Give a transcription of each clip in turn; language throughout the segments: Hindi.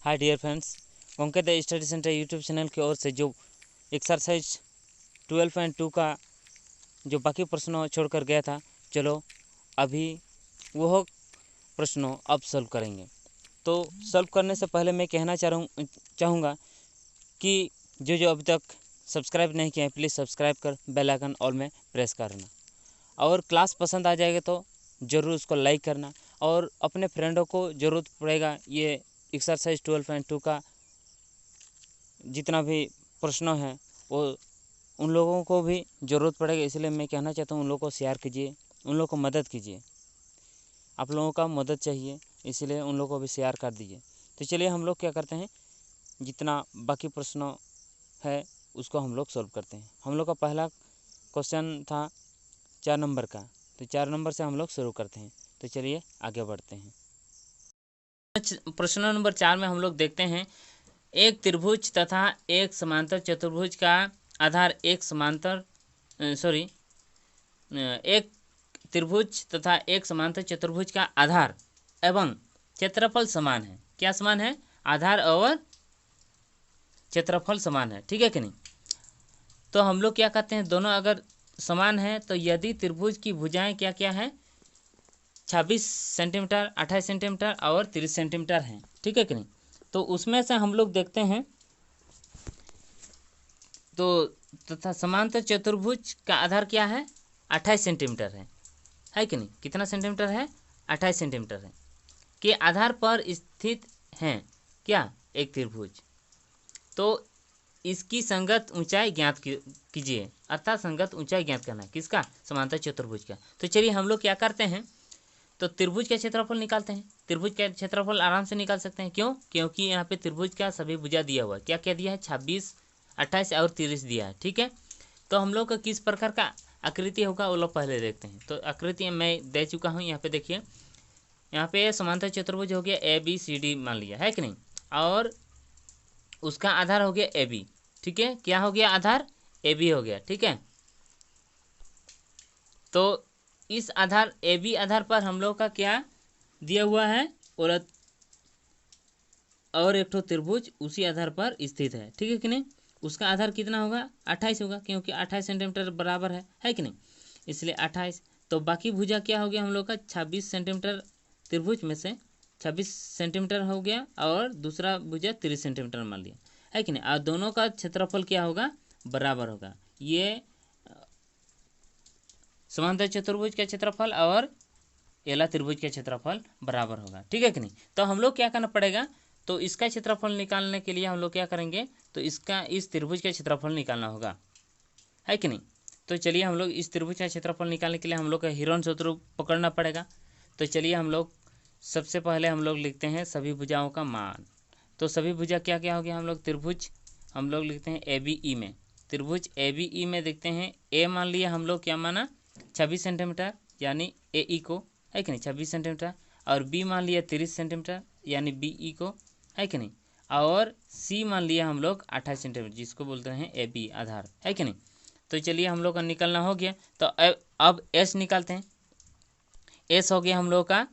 हाय डियर फ्रेंड्स, अंकित स्टडी सेंटर यूट्यूब चैनल की ओर से जो एक्सरसाइज 12.2 का जो बाकी प्रश्नों छोड़कर गया था, चलो अभी वह प्रश्नों अब सॉल्व करेंगे। तो सॉल्व करने से पहले मैं कहना चाहूँगा कि जो अभी तक सब्सक्राइब नहीं किया है प्लीज़ सब्सक्राइब कर बेल आइकन ऑल में प्रेस करना, और क्लास पसंद आ जाएगा तो ज़रूर उसको लाइक करना, और अपने फ्रेंडों को ज़रूरत पड़ेगा ये एक्सरसाइज 12.2 का जितना भी प्रश्नों हैं वो उन लोगों को भी ज़रूरत पड़ेगा। इसलिए मैं कहना चाहता हूँ उन लोगों को शेयर कीजिए, उन लोगों को मदद कीजिए। आप लोगों का मदद चाहिए, इसलिए उन लोगों को भी शेयर कर दीजिए। तो चलिए हम लोग क्या करते हैं, जितना बाकी प्रश्नों है उसको हम लोग सॉल्व करते हैं। हम लोग का पहला क्वेश्चन था 4 नंबर का, तो 4 नंबर से हम लोग शुरू करते हैं। तो चलिए आगे बढ़ते हैं। प्रश्न नंबर 4 में हम लोग देखते हैं, एक त्रिभुज तथा एक समांतर चतुर्भुज का आधार एक त्रिभुज तथा एक समांतर चतुर्भुज का आधार एवं क्षेत्रफल समान है। क्या समान है? आधार और क्षेत्रफल समान है, ठीक है कि नहीं? तो हम लोग क्या कहते हैं, दोनों अगर समान है तो यदि त्रिभुज की भुजाएं क्या क्या है, 26 सेंटीमीटर, 28 सेंटीमीटर और 30 सेंटीमीटर हैं, ठीक है कि नहीं? तो उसमें से हम लोग देखते हैं, तो तथा समांतर चतुर्भुज का आधार क्या है, 28 सेंटीमीटर है कि नहीं? कितना सेंटीमीटर है? 28 सेंटीमीटर है के आधार पर स्थित हैं क्या, एक त्रिभुज। तो इसकी संगत ऊंचाई ज्ञात कीजिए, अर्थात संगत ऊंचाई ज्ञात करना है किसका, समांतर चतुर्भुज का। तो चलिए हम लोग क्या करते हैं, तो त्रिभुज का क्षेत्रफल निकालते हैं। त्रिभुज का क्षेत्रफल आराम से निकाल सकते हैं, क्यों? क्योंकि यहाँ पे त्रिभुज का सभी भुजा दिया हुआ है। क्या क्या दिया है? 26, 28 और 30 दिया है, ठीक है। तो हम लोग का किस प्रकार का आकृति होगा वो लोग पहले देखते हैं। तो आकृति मैं दे चुका हूँ, यहाँ पे देखिए, यहाँ पे समांतर चतुर्भुज हो गया ABCD मान लिया है कि नहीं, और उसका आधार हो गया AB, ठीक है। क्या हो गया? आधार AB हो गया, ठीक है। तो इस आधार AB आधार पर हम लोग का क्या दिया हुआ है, और एक ठो त्रिभुज उसी आधार पर स्थित है कि नहीं। उसका आधार कितना होगा? 28 होगा, क्योंकि 28 सेंटीमीटर बराबर है कि नहीं, इसलिए 28। तो बाकी भुजा क्या हो गया हम लोग का, 26 सेंटीमीटर, त्रिभुज में से 26 सेंटीमीटर हो गया, और दूसरा भुजा 30 सेंटीमीटर मान लिया, है कि नहीं। और दोनों का क्षेत्रफल क्या होगा, बराबर होगा। ये समांतर चतुर्भुज का क्षेत्रफल और एला त्रिभुज का क्षेत्रफल बराबर होगा, ठीक है कि नहीं। तो हम लोग क्या करना पड़ेगा, तो इसका क्षेत्रफल निकालने के लिए हम लोग क्या करेंगे, तो इस त्रिभुज का क्षेत्रफल निकालना होगा, है कि नहीं। तो चलिए हम लोग इस त्रिभुज का क्षेत्रफल निकालने के लिए हम लोग का हिरोन सूत्र पकड़ना पड़ेगा। तो चलिए हम लोग सबसे पहले हम लोग लिखते हैं सभी भुजाओं का मान। तो सभी भुजा क्या क्या हो गया, हम लोग त्रिभुज हम लोग लिखते हैं ABE में। त्रिभुज ABE में देखते हैं, ए मान लिया हम लोग, क्या माना, 26 सेंटीमीटर यानी AE को, है कि नहीं, 26 सेंटीमीटर, और बी मान लिया 30 सेंटीमीटर यानी BE को, है कि नहीं, और सी मान लिया हम लोग 28 सेंटीमीटर जिसको बोलते हैं AB आधार, है कि नहीं। तो चलिए हम लोग का निकलना हो गया। तो अब S निकालते हैं। S हो गया हम लोग का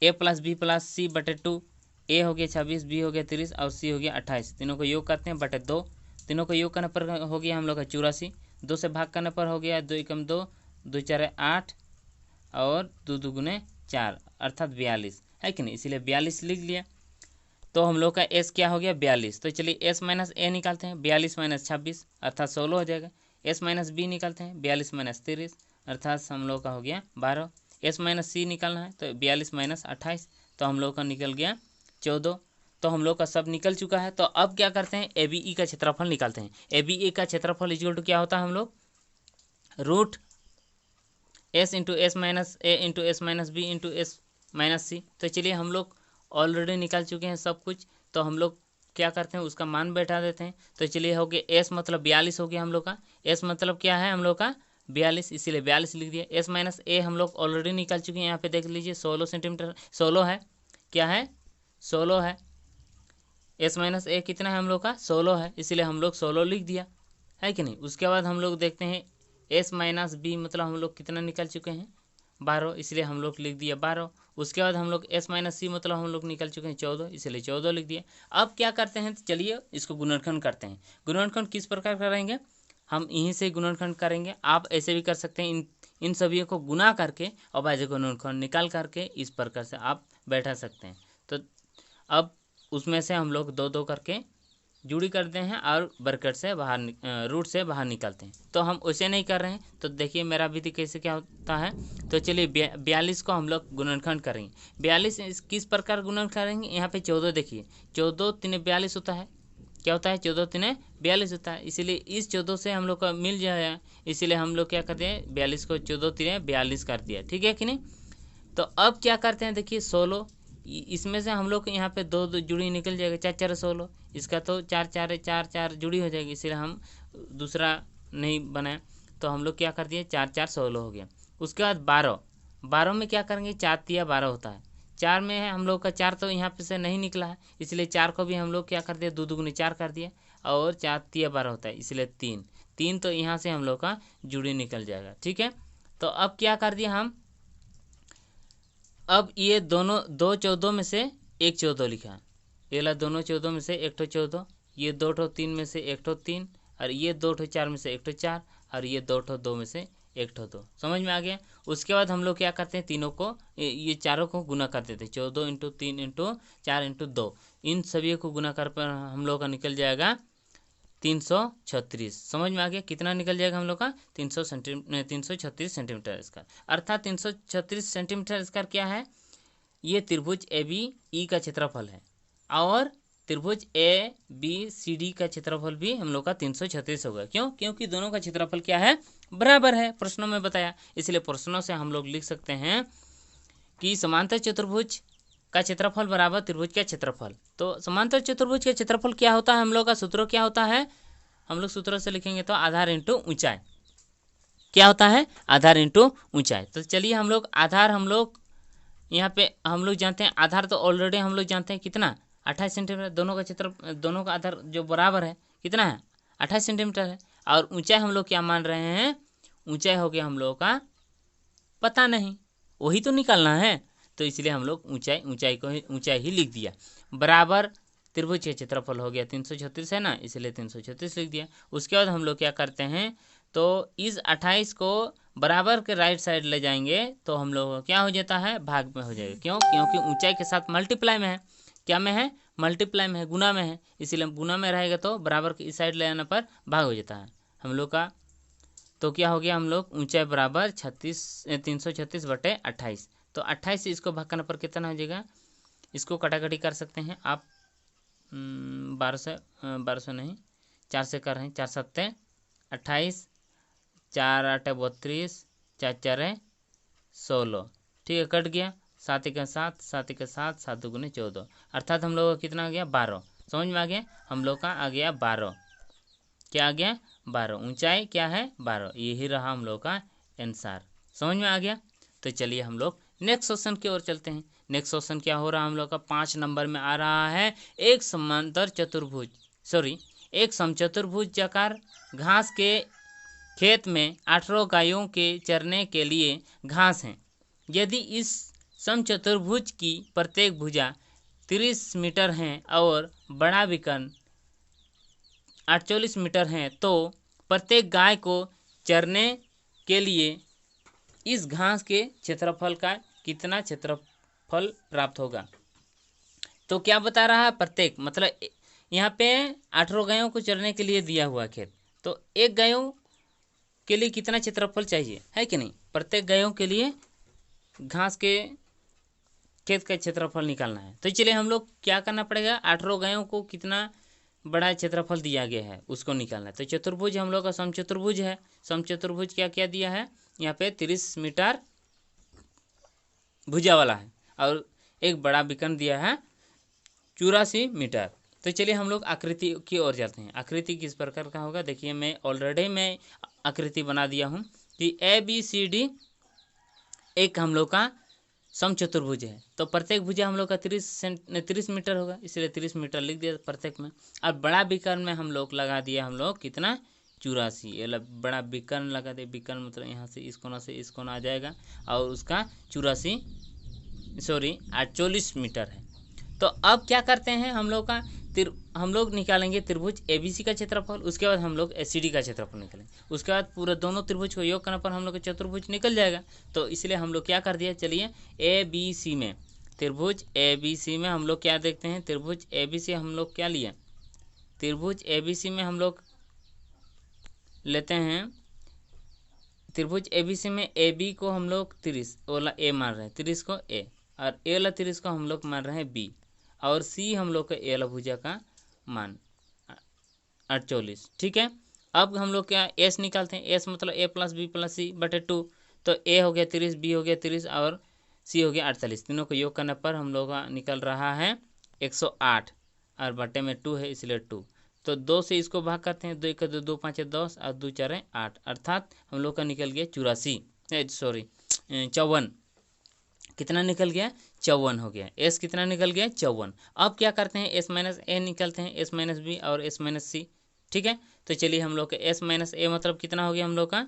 A + B + C बटे 2। ए हो गया 26, बी हो गया 30 और सी हो गया 28। तीनों को योग करते हैं बटे 2। तीनों को योग करने पर हो गया हम लोग का 84। 2 से भाग करने पर हो गया 2 एकम 2, 2 4 8 और 2 2 4 अर्थात 42, है कि नहीं, इसीलिए 42 लिख लिया। तो हम लोग का S क्या हो गया, 42। तो चलिए S - A निकालते हैं, 42 - 26 अर्थात 16 हो जाएगा। S - B निकालते हैं, 42 - 30 अर्थात हम लोग का हो गया 12। S - C निकालना है, तो 42 - 28, तो हम लोग का निकल गया 14। तो हम लोग का सब निकल चुका है। तो अब क्या करते हैं, ABE का क्षेत्रफल निकालते हैं। ABE का क्षेत्रफल इक्वल टू क्या होता है, हम लोग root S × S - A × S - B × S - C। तो चलिए हम लोग ऑलरेडी निकाल चुके हैं सब कुछ। तो हम लोग क्या करते हैं, उसका मान बैठा देते हैं। तो चलिए हो गया S मतलब 42 हो गया हम लोग का। S मतलब क्या है हम लोग का, 42, इसीलिए 42 लिख दिया। S - A हम लोग ऑलरेडी निकाल चुके हैं, यहाँ पे देख लीजिए 16 सेंटीमीटर, 16 है, क्या है, 16 है। S - A कितना है हम लोग का, 16 है, इसीलिए हम लोग 16 लिख दिया, है कि नहीं। उसके बाद हम लोग देखते हैं S - B मतलब हम लोग कितना निकल चुके हैं, 12, इसलिए हम लोग लिख दिया 12। उसके बाद हम लोग s माइनस सी मतलब हम लोग निकल चुके हैं 14, इसलिए 14 लिख दिया। अब क्या करते हैं, तो चलिए इसको गुणनखंड करते हैं। गुणनखंड किस प्रकार करेंगे, हम यहीं से गुणनखंड करेंगे। आप ऐसे भी कर सकते हैं, इन सभी को गुना करके और भाज्य गुणनखंड निकाल करके इस प्रकार से आप बैठा सकते हैं। तो अब उसमें से हम लोग 2 करके जुड़ी करते हैं और ब्रैकेट से बाहर रूट से बाहर निकालते हैं। तो हम वैसे नहीं कर रहे हैं, तो देखिए मेरा विधि कैसे क्या होता है। तो चलिए 42 को हम लोग गुणनखंड करेंगे। 42 किस प्रकार गुणन करेंगे, यहाँ पे 14 देखिए, 14 3 42 होता है। क्या होता है, 14 3 42 होता है। इसीलिए इस 14 से हम लोग का मिल जाएगा, इसीलिए हम लोग क्या करते हैं 42 को 14 3 42 कर दिया, ठीक है कि नहीं। तो अब क्या करते हैं, देखिए 16, इसमें से हम लोग यहाँ पे 2 जुड़ी निकल जाएगा, 4 4 16, इसका तो 4 4 4 4 जुड़ी हो जाएगी, इसलिए हम दूसरा नहीं बनाए। तो हम लोग क्या कर दिए 4 4 16 हो गया। उसके बाद 12 में क्या करेंगे, 4 3 12 होता है। 4 में है हम लोग का 4 तो यहाँ पे से नहीं निकला है, इसलिए 4 को भी हम लोग क्या कर दिए 2 2 4 कर दिए, और 4 3 12 होता है, इसलिए 3 तो यहाँ से हम लोग का जुड़ी निकल जाएगा, ठीक है। तो अब क्या कर दिया हम, अब ये दोनों 2 14 में से एक 14 लिखा, ये ला दोनों 14 में से एक 14, ये 2 3 में से एक 3, और ये 2 4 में से एक 4, और ये 2 2 में से एक 2। समझ में आ गया। उसके बाद हम लोग क्या करते हैं, तीनों को ये चारों को गुना कर देते हैं, 14 × 3 × 4 × 2, इन सभी को गुना कर पर हम लोग का निकल जाएगा 336। समझ में आ गया, कितना निकल जाएगा हम लोग का 336 सेंटीमीटर स्क्वायर। अर्थात 336 सेंटीमीटर स्क्वायर क्या है, ये त्रिभुज ए बी ई का क्षेत्रफल है, और त्रिभुज ए बी सी डी का क्षेत्रफल भी हम लोग का 336 होगा। क्यों, क्योंकि दोनों का क्षेत्रफल क्या है, बराबर है, प्रश्नों में बताया। इसलिए प्रश्नों से हम लोग लिख सकते हैं कि समांतर चतुर्भुज का क्षेत्रफल बराबर त्रिभुज का क्षेत्रफल। तो समांतर चतुर्भुज का क्षेत्रफल क्या होता है, हम लोग का सूत्र क्या होता है, हम लोग सूत्र से लिखेंगे तो आधार इंटू ऊंचाई। क्या होता है, आधार इंटू ऊंचाई। तो चलिए हम लोग आधार, हम लोग यहाँ पे हम लोग जानते हैं आधार, तो ऑलरेडी हम लोग जानते हैं कितना 28 सेंटीमीटर। दोनों का क्षेत्र, दोनों का आधार जो बराबर है कितना है 28 सेंटीमीटर है। और ऊंचाई हम लोग क्या मान रहे हैं, ऊंचाई हो गया हम लोग का पता नहीं, वही तो निकालना है। तो इसलिए हम लोग ऊंचाई ही लिख दिया। बराबर त्रिभुज का क्षेत्रफल हो गया 336 है ना, इसलिए 336 लिख दिया। उसके बाद हम लोग क्या करते हैं, तो इस 28 को बराबर के राइट साइड ले जाएंगे तो हम लोग क्या हो जाता है, भाग में हो जाएगा। क्यों, क्योंकि ऊंचाई के साथ मल्टीप्लाई में है, क्या में है, मल्टीप्लाई में है, गुना में है, इसलिए गुना में रहेगा तो बराबर के इस साइड ले जाने पर भाग हो जाता है हम लोग का। तो क्या हो गया, हम लोग ऊंचाई बराबर 336/28। तो 28 से इसको भाग करने पर कितना हो जाएगा, इसको कटाकटी कर सकते हैं आप, 1200 नहीं, 4 से कर रहे हैं, 4 7 28, 4 8 32, 4 4 16, ठीक है, कट गया। 7 1 7, 7 1 7, 7 2 14, अर्थात हम लोग का कितना आ गया 12। समझ में आ गया, हम लोग का आ गया 12। क्या आ गया 12, ऊंचाई क्या है 12, यही रहा हम लोग का आंसर। समझ में आ गया। तो चलिए हम लोग नेक्स्ट क्वेश्चन की ओर चलते हैं। नेक्स्ट क्वेश्चन क्या हो रहा है हम लोग का 5 नंबर में आ रहा है, एक समचतुर्भुजाकार घास के खेत में 18 गायों के चरने के लिए घास है। यदि इस समचतुर्भुज की प्रत्येक भुजा 30 मीटर है और बड़ा विकर्ण 48 मीटर है, तो प्रत्येक गाय को चरने के लिए इस घास के क्षेत्रफल का कितना क्षेत्रफल प्राप्त होगा। तो क्या बता रहा है, प्रत्येक मतलब यहाँ पे 18 गायों को चरने के लिए दिया हुआ खेत, तो एक गायों के लिए कितना क्षेत्रफल चाहिए, है कि नहीं। प्रत्येक गायों के लिए घास के खेत का क्षेत्रफल निकालना है। तो चलिए हम लोग क्या करना पड़ेगा, 18 गायों को कितना बड़ा क्षेत्रफल दिया गया है उसको निकालना है। तो चतुर्भुज हम लोग का समचतुर्भुज है, समचतुर्भुज क्या क्या दिया है, यहाँ पे 30 मीटर भुजा वाला है, और एक बड़ा विकर्ण दिया है 84 मीटर। तो चलिए हम लोग आकृति की ओर जाते हैं। आकृति किस प्रकार का होगा, देखिए मैं ऑलरेडी आकृति बना दिया हूँ कि ABCD एक हम लोग का समचतुर्भुज है। तो प्रत्येक भुजा हम लोग का 30 मीटर होगा, इसलिए 30 मीटर लिख दिया प्रत्येक में। अब बड़ा विकर्ण में हम लोग लगा दिया, हम लोग कितना 84। ये बड़ा बीकन लगा दे, बीकन मतलब यहाँ से इस कोना आ जाएगा और उसका 48 मीटर है। तो अब क्या करते हैं हम लोग का हम लोग निकालेंगे त्रिभुज एबीसी का क्षेत्रफल, उसके बाद हम लोग एसीडी का क्षेत्रफल निकालेंगे, उसके बाद पूरे दोनों त्रिभुज को योग करने पर हम लोग का चतुर्भुज निकल जाएगा। तो इसलिए हम लोग क्या कर दिया, चलिए एबीसी में, त्रिभुज एबीसी में हम लोग क्या देखते हैं, त्रिभुज एबीसी हम लोग क्या लिए, त्रिभुज एबीसी में हम लोग लेते हैं, त्रिभुज एबीसी में ए बी को हम लोग 30 वाला ए मान रहे हैं, 30 को ए, और ए वाला 30 को हम लोग मान रहे हैं बी, और सी हम लोग का ए वाला भुजा का मान 48। ठीक है, अब हम लोग क्या एस निकालते हैं, एस मतलब ए प्लस बी प्लस सी बटे 2। तो ए हो गया 30, बी हो गया 30 और सी हो गया 48। तीनों को योग करने पर हम लोग का निकल रहा है 108 और बटे में 2 है इसलिए 2। तो 2 से इसको भाग करते हैं, 2 1 2 2 5 10 और 2 4 8, अर्थात हम लोग का निकल गया 54। कितना निकल गया, 54 हो गया। एस कितना निकल गया, 54। अब क्या करते हैं, एस माइनस ए निकलते हैं, एस माइनस बी और एस माइनस सी। ठीक है, तो चलिए हम लोग का एस माइनस ए मतलब कितना हो गया हम लोग का,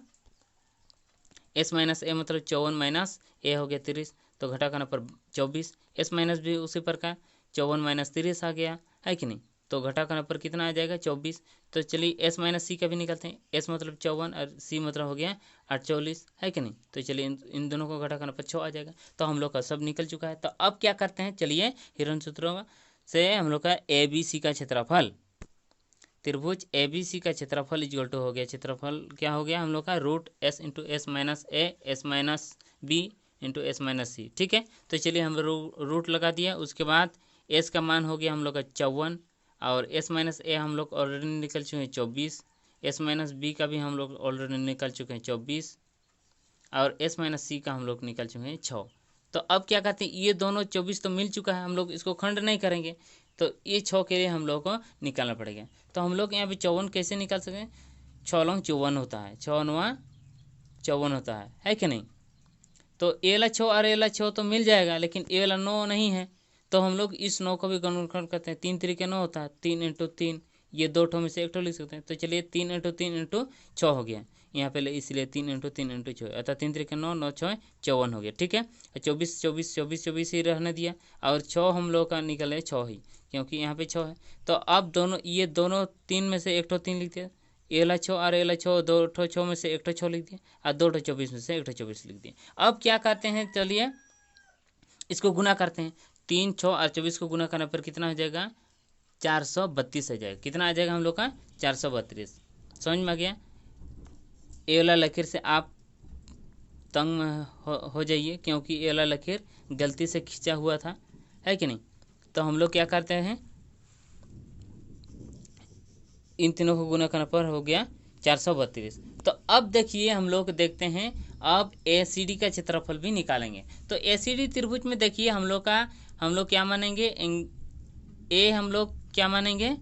एस माइनस ए मतलब 54 माइनस ए हो गया 30, तो घटा करने पर 24। एस माइनस बी उसी प्रकार 54 माइनस 30 आ गया है कि नहीं, तो घटा करने पर कितना आ जाएगा 24। तो चलिए एस माइनस सी का भी निकलते हैं, एस मतलब 54 और सी मतलब हो गया 48 है कि नहीं। तो चलिए इन दोनों को घटा करने पर 6 आ जाएगा। तो हम लोग का सब निकल चुका है। तो अब क्या करते हैं, चलिए हिरण सूत्रों से हम लोग का ए बी सी का क्षेत्रफल, त्रिभुज ए बी सी का क्षेत्रफल इक्वल टू हो गया, क्षेत्रफल क्या हो गया हम लोग का root S into S minus A S minus B into S minus C. ठीक है, तो चलिए हम रूट लगा दिया, उसके बाद एस का मान हो गया हम लोग का 54 और एस माइनस ए हम लोग ऑलरेडी निकल चुके हैं 24, एस माइनस बी का भी हम लोग ऑलरेडी निकल चुके हैं 24 और एस माइनस सी का हम लोग निकल चुके हैं 6। तो अब क्या कहते हैं, ये दोनों 24 तो मिल चुका है, हम लोग इसको खंड नहीं करेंगे, तो ये 6 के लिए हम लोग को निकालना पड़ेगा। तो हम लोग यहाँ पे 54 कैसे निकाल सकते हैं, 6 लॉन्ग 54 होता है, 6 9 54 होता है कि नहीं। तो ए वाला 6 और ए वाला 6 तो मिल जाएगा, लेकिन ए वाला 9 नहीं है, तो हम लोग इस 9 को भी गुणनखंड करते हैं, 3 3 9 होता है, 3 इंटू 3, ये 2 ठो में से 1 ठो लिख सकते हैं। तो चलिए 3 इंटू 3 इंटू 6 हो गया यहाँ पे, इसलिए 3 इंटू 3 इंटू 6 अर्थात 3 3 9 9 6 54 हो गया। ठीक है, 24 24 24 24 ही रहने दिया और 6 हम लोग का निकले 6 ही, क्योंकि यहाँ पे 6 है। तो अब दोनों ये दोनों 3 में से 1 ठो 3 लिख दिया, ए ला 6 और ए ला 6, 2 ठो 6 में से 1 ठो 6 लिख दिया और 2 ठो 24 में से 1 ठो 24 लिख दिया। अब क्या करते हैं, चलिए इसको गुना करते हैं, 3 6 और 24 को गुना करने पर कितना हो जाएगा, 432 आ जाएगा। कितना आ जाएगा हम लोग का, 432। समझ में आ गया। ए वाला लकीर से आप तंग हो जाइए, क्योंकि ए वाला लकीर गलती से खींचा हुआ था, है कि नहीं। तो हम लोग क्या करते हैं, इन तीनों को गुना करने पर हो गया 432। तो अब देखिए हम लोग देखते हैं, अब ए सी डी का क्षेत्रफल भी निकालेंगे। तो ए सी डी त्रिभुज में देखिए हम लोग क्या मानेंगे, ए हम लोग क्या मानेंगे,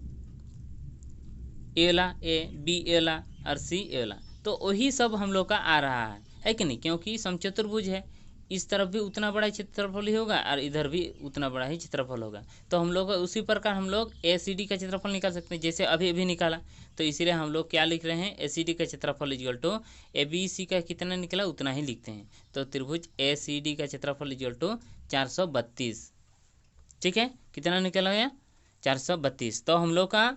एला ए, बी एला और सी एला। तो वही सब हम लोग का आ रहा है कि नहीं, क्योंकि समचतुर्भुज है, इस तरफ भी उतना बड़ा क्षेत्रफल ही होगा और इधर भी उतना बड़ा ही क्षेत्रफल होगा। तो हम लोग उसी प्रकार हम लोग ए सी डी का क्षेत्रफल निकाल सकते हैं, जैसे अभी अभी निकाला। तो इसीलिए हम लोग क्या लिख रहे हैं, ए सी डी का क्षेत्रफल equal to A B C का कितना निकला उतना ही लिखते हैं। तो त्रिभुज ए सी डी का क्षेत्रफल इक्वल टू 432। ठीक है, कितना निकला गया, 432। तो हम लोग का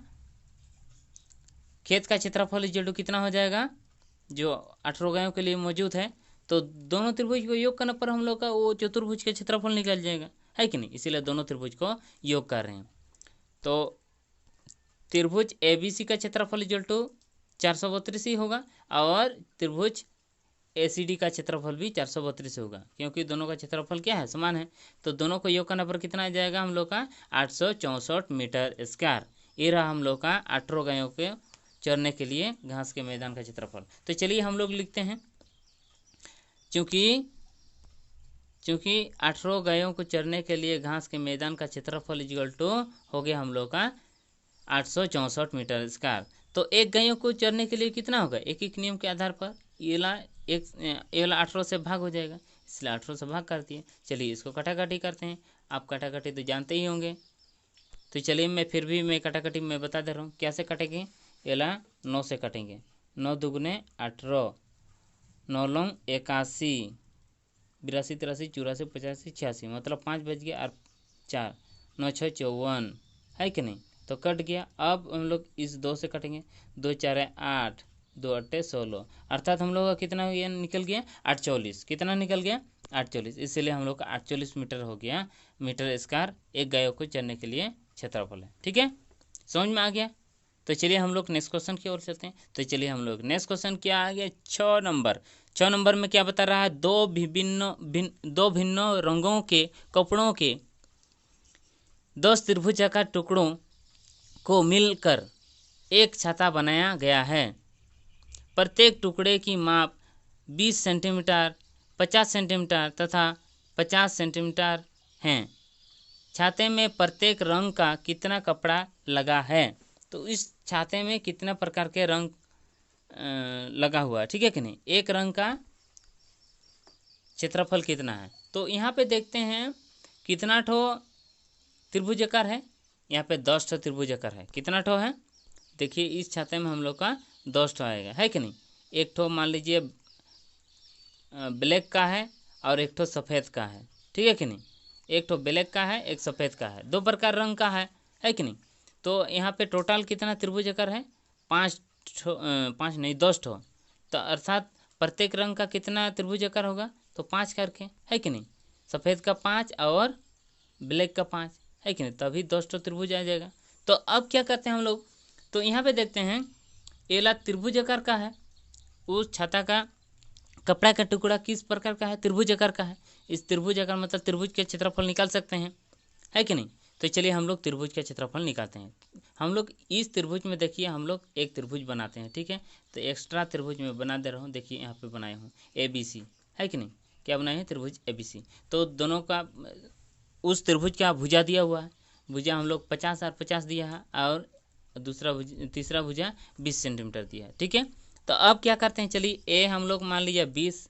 खेत का क्षेत्रफल इक्वल टू कितना हो जाएगा, जो 18 गायों के लिए मौजूद है। तो दोनों त्रिभुज को योग करने पर हम लोग का वो चतुर्भुज का क्षेत्रफल निकल जाएगा, है कि नहीं। इसीलिए दोनों त्रिभुज को योग कर रहे हैं। तो त्रिभुज ए बी सी का क्षेत्रफल इक्वल टू 432 ही होगा और त्रिभुज ए सी डी का क्षेत्रफल भी 432 होगा, क्योंकि दोनों का क्षेत्रफल क्या है, समान है। तो दोनों को योग करने पर कितना आ जाएगा हम लोग का, 864 मीटर स्क्वायर। ये रहा हम लोग का 18 गायों के चरने के लिए घास के मैदान का क्षेत्रफल। तो चलिए हम लोग लिखते हैं, चूंकि 18 गायों को चरने के लिए घास के मैदान का क्षेत्रफल इक्वल टू हो गया हम लोग का 864 मीटर स्क्वायर। तो एक गायों को चरने के लिए कितना होगा, एक एक नियम के आधार पर ये वाला 18 से भाग हो जाएगा, इसलिए 18 से भाग करती है। चलिए इसको कटाकटी करते हैं, आप कटाकटी तो जानते ही होंगे। तो चलिए मैं फिर भी कटाकटी में बता दे रहा हूँ कैसे कटेंगे। एला 9 से कटेंगे, 9 दुगुने 18, 9 लौंग 81, 82 83 84 85 86, मतलब 5 बच गया और 4, 9 6 54, है कि नहीं। तो कट गया। अब हम लोग इस 2 से कटेंगे, 2 4 8, 2 8 16, अर्थात हम लोग का कितना ये निकल गया 840। कितना निकल गया 840, इसलिए हम लोग का 840 मीटर हो गया, मीटर स्क्वायर एक गायों को चरने के लिए क्षेत्रफल है। ठीक है, समझ में आ गया। तो चलिए हम लोग नेक्स्ट क्वेश्चन की ओर चलते हैं। तो चलिए हम लोग नेक्स्ट क्वेश्चन क्या आ गया 6 नंबर। 6 नंबर में क्या बता रहा है, दो भिन्न रंगों के कपड़ों के 10 त्रिभुजाकार टुकड़ों को मिलकर एक छाता बनाया गया है। प्रत्येक टुकड़े की माप 20 सेंटीमीटर, 50 सेंटीमीटर तथा 50 सेंटीमीटर है। छाते में प्रत्येक रंग का कितना कपड़ा लगा है। तो इस छाते में कितना प्रकार के रंग लगा हुआ है, ठीक है कि नहीं। एक रंग का क्षेत्रफल कितना है। तो यहाँ पे देखते हैं कितना ठो त्रिभुजाकार है। यहाँ पे 10 ठो त्रिभुजाकार है। कितना ठो है, देखिए इस छाते में हम लोग का 10 ठो आएगा, है कि नहीं। एक ठो मान लीजिए ब्लैक का है और एक ठो सफ़ेद का है, ठीक है कि नहीं। एक ठो ब्लैक का है, एक सफ़ेद का है, 2 प्रकार रंग का है कि नहीं। तो यहाँ पे टोटल कितना त्रिभुजाकार है, 5 नहीं 10 ठो। तो अर्थात प्रत्येक रंग का कितना त्रिभुजाकार होगा, तो 5 करके, है कि नहीं। सफ़ेद का 5 और ब्लैक का 5, है कि नहीं, तभी 10 ठो त्रिभुज आ जाएगा। तो अब क्या करते हैं हम लोग, तो यहाँ पे देखते हैं एला त्रिभुजाकार का है, उस छाता का कपड़ा का टुकड़ा किस प्रकार का है, त्रिभुजाकार का है। इस त्रिभुजाकार मतलब त्रिभुज के क्षेत्रफल निकाल सकते हैं, है कि नहीं। तो चलिए हम लोग त्रिभुज का क्षेत्रफल निकालते हैं। हम लोग इस त्रिभुज में देखिए हम लोग एक त्रिभुज बनाते हैं, ठीक है। तो एक्स्ट्रा त्रिभुज में बना दे रहा हूँ, देखिए यहाँ पे बनाया हूँ ABC, है कि नहीं। क्या बनाए हैं, त्रिभुज ABC। तो दोनों का उस त्रिभुज का भुजा दिया हुआ है, भुजा हम लोग 50 और 50 दिया है, और तीसरा भुजा 20 सेंटीमीटर दिया है, ठीक है। तो अब क्या करते हैं, चलिए ए हम लोग मान लीजिए 20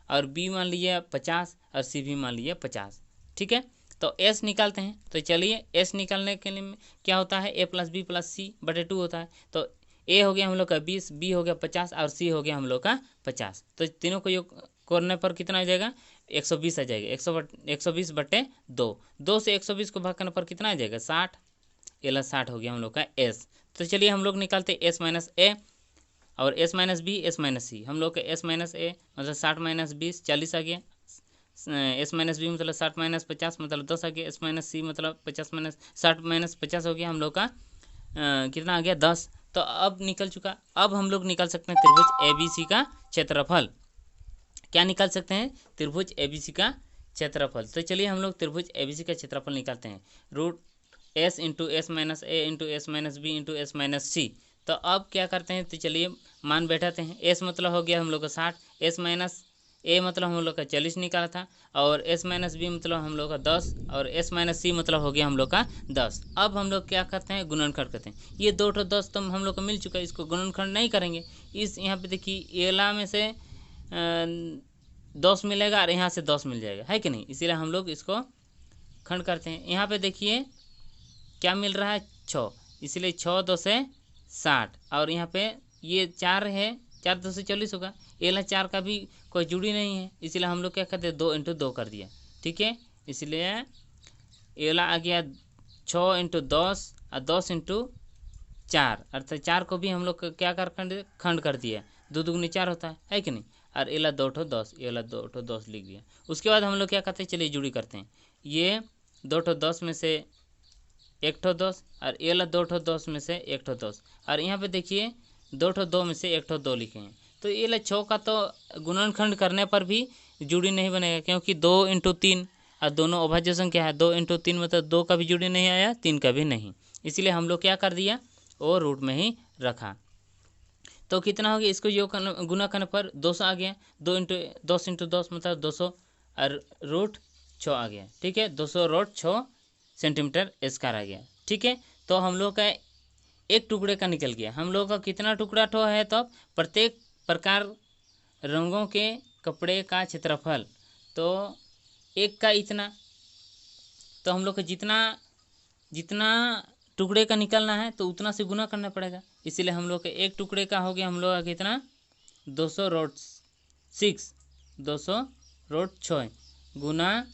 और बी मान लीजिए 50 और सी भी मान लीजिए 50, ठीक है। तो एस निकालते हैं। तो चलिए एस निकालने के लिए क्या होता है, ए प्लस बी प्लस सी बटे 2 होता है। तो ए हो गया हम लोग का 20, बी हो गया 50 और सी हो गया हम लोग का 50। तो तीनों को योग करने पर कितना आ जाएगा, 120 आ जाएगा। 120 बटे 2 से 120 को भाग करने पर कितना आ जाएगा 60, एला 60 हो गया हम लोग का एस। तो चलिए हम लोग निकालते एस माइनस ए और S minus B, S minus C. हम लोग का एस माइनस ए मतलब 60 माइनस 20 40 आ गया, एस माइनस बी मतलब 60 माइनस 50 मतलब 10 आ गया, एस माइनस सी मतलब 50 माइनस 60 माइनस 50 हो गया हम लोग का कितना आ गया 10। तो अब निकल चुका। अब हम लोग निकाल सकते हैं त्रिभुज ABC का क्षेत्रफल। क्या निकाल सकते हैं, त्रिभुज ABC का क्षेत्रफल। तो चलिए हम लोग त्रिभुज ABC का क्षेत्रफल निकालते हैं, root S into S minus A into S minus B into S minus C. तो अब क्या करते हैं, तो चलिए मान बैठाते हैं। एस मतलब हो गया हम लोग का 60, एस माइनस ए मतलब हम लोग का 40 निकाला था, और एस माइनस बी मतलब हम लोग का 10, और एस माइनस सी मतलब हो गया हम लोग का 10। अब हम लोग क्या करते हैं, गुणनखंड करते हैं। ये 2 ठो 10 तो हम लोग को मिल चुका है, इसको गुणनखंड नहीं करेंगे। इस यहाँ पे देखिए एला में से 10 मिलेगा और यहाँ से 10 मिल जाएगा, है कि नहीं। इसीलिए हम लोग इसको खंड करते हैं। यहाँ पे देखिए क्या मिल रहा है 6, इसलिए 6 2 से 60, और यहाँ पे ये 4 है, 4 2 से 40 होगा। एला 4 का भी कोई जुड़ी नहीं है, इसलिए हम लोग क्या करते हैं 2 इंटू 2 कर दिया, ठीक है। इसलिए एला आ गया 6 इंटू 10 और 10 इंटू 4, अर्थात 4 को भी हम लोग क्या कर खंड कर दिया, 2 दूगुनी 4 होता है कि नहीं। और एला 2 ठो 10, एला 2 ठो 10 लिख दिया। उसके बाद हम लोग क्या करते हैं, चलिए जुड़ी करते हैं। ये 2 ठो 10 में से 1 ठो 10, और ये ला 2 ठो 10 में से 1 ठो 10, और यहाँ पे देखिए 2 ठो 2 में से 1 ठो 2 लिखे हैं। तो ये ला 6 का तो गुणनखंड करने पर भी जुड़ी नहीं बनेगा, क्योंकि 2 इंटू 3 और दोनों अभाज्य संख्या है। 2 इंटू 3 मतलब 2 का भी जुड़ी नहीं आया, 3 का भी नहीं, इसलिए हम लोग क्या कर दिया, वो रूट में ही रखा। तो कितना हो गया, इसको योग गुना करने पर 200 आ गया। 2 इंटू 10 इंटू 10 मतलब 200, और रूट 6 आ गया, ठीक है। 200 रूट 6 सेंटीमीटर स्क्वायर आ गया, ठीक है। तो हम लोग का एक टुकड़े का निकल गया। हम लोग का कितना टुकड़ा ठो है, तो प्रत्येक प्रकार रंगों के कपड़े का क्षेत्रफल, तो एक का इतना। तो हम लोग का जितना जितना टुकड़े का निकलना है तो उतना से गुना करना पड़ेगा। इसीलिए हम लोग के एक टुकड़े का हो गया हम लोग का कितना 200√6 200√6 गुना,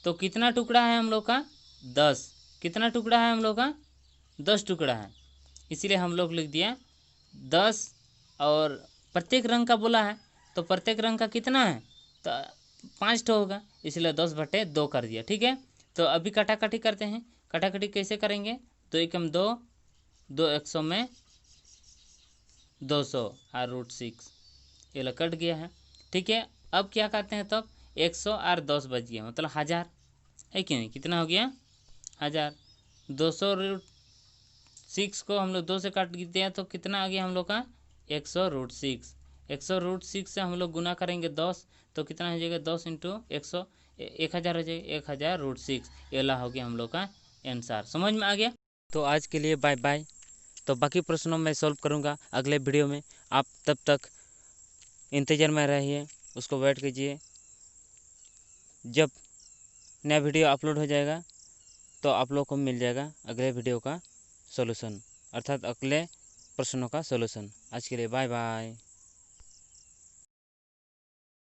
तो कितना टुकड़ा है हम लोग का 10। कितना टुकड़ा है हम लोग का 10 टुकड़ा है। इसीलिए हम लोग लिख दिया 10 और प्रत्येक रंग का बोला है तो प्रत्येक रंग का कितना है तो 5 ठो होगा, इसलिए 10/2 कर दिया। ठीक है, तो अभी कटाकटी करते हैं। कटाकटी कैसे करेंगे, 2 एकम 2, 2 100 में 200 और √6 ये लो कट गया है। ठीक है, अब क्या करते हैं तब 100 और 10 बच गया मतलब 1000 है कि नहीं, कितना हो गया 1000। 200√6 को हम लोग 2 से काट दिया तो कितना आ गया हम लोग का 100√6। 100√6 से हम लोग गुना करेंगे 10 तो कितना हो जाएगा 10 × 100 1000 हो जाएगा 1000√6। ये ला हो गया हम लोग का आंसर। समझ में आ गया। तो आज के लिए बाय बाय। तो बाकी प्रश्नों में सॉल्व करूँगा अगले वीडियो में। आप तब तक इंतज़ार में रहिए, उसको वेट कीजिए। जब नया वीडियो अपलोड हो जाएगा तो आप लोग को मिल जाएगा अगले वीडियो का सॉल्यूशन, अर्थात अगले प्रश्नों का सॉल्यूशन। आज के लिए बाय बाय।